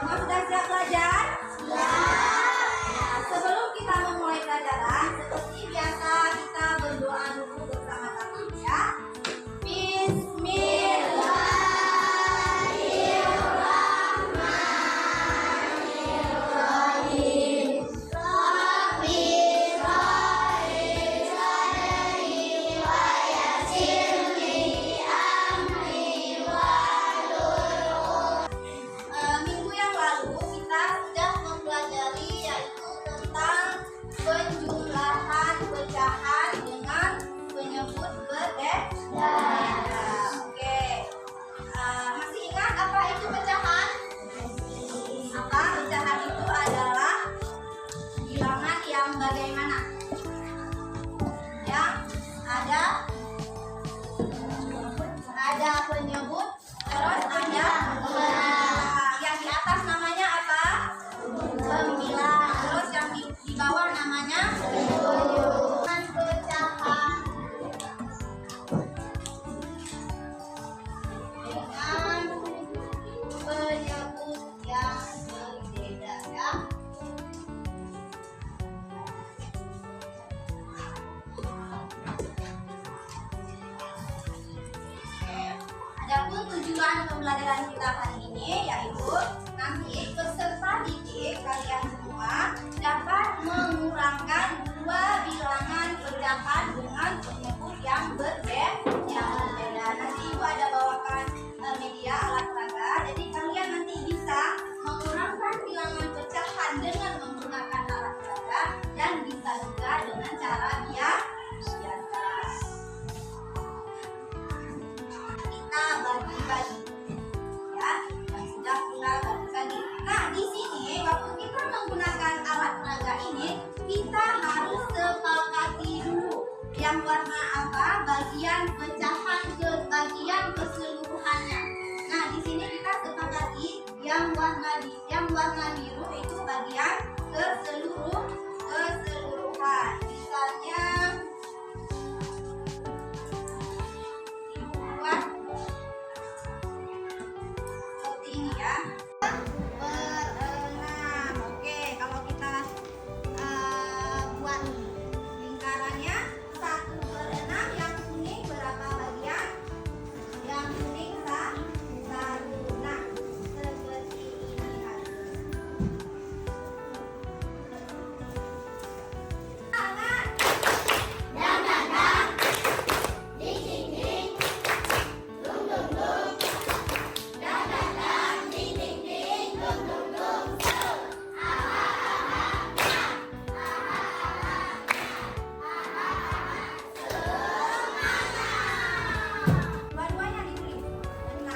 Semua sudah siap belajar? Nah, sebelum kita memulai pelajaran, seperti biasa kita berdoa dulu bersama-sama ya. Bismillahirrahmanirrahim. Minggu yang lalu kita sudah mempelajari yaitu tentang penjumlahan pecahan dengan penyebut berbeda. Oke, masih ingat apa itu pecahan? Apa pecahan itu adalah bilangan yang bagaimana? Yang ada penyebut, terus ada yang di atas namanya apa? Pembilang. Terus yang di bawah namanya penyebut pecahan dengan penyebut yang berbeda ya. Adapun tujuan pembelajaran kita hari ini yaitu nanti peserta didik kalian semua dapat mengurangkan dua bilangan pecahan dengan penyebut yang berbeda. Nanti Ibu ada bawakan media alat peraga, jadi kalian nanti bisa mengurangkan bilangan pecahan dengan menggunakan alat peraga dan bisa juga dengan cara biasa. Kita bagi-bagi ya, yang sudah kita bagi-bagi. Nah, di sini waktu kita menggunakan alat peraga ini, kita harus sepakati dulu yang warna apa bagian pecahan ke bagian keseluruhannya. Nah, di sini kita sepakati yang warna biru itu bagian keseluruhan. Misalnya dibuat seperti ini ya. Berenam. Oke, kalau kita buat lingkarannya 1/6, yang kuning berapa bagian? Yang kuning 1. Nah, seperti ini aja. Tangan. Dua-duanya ditulis. 6.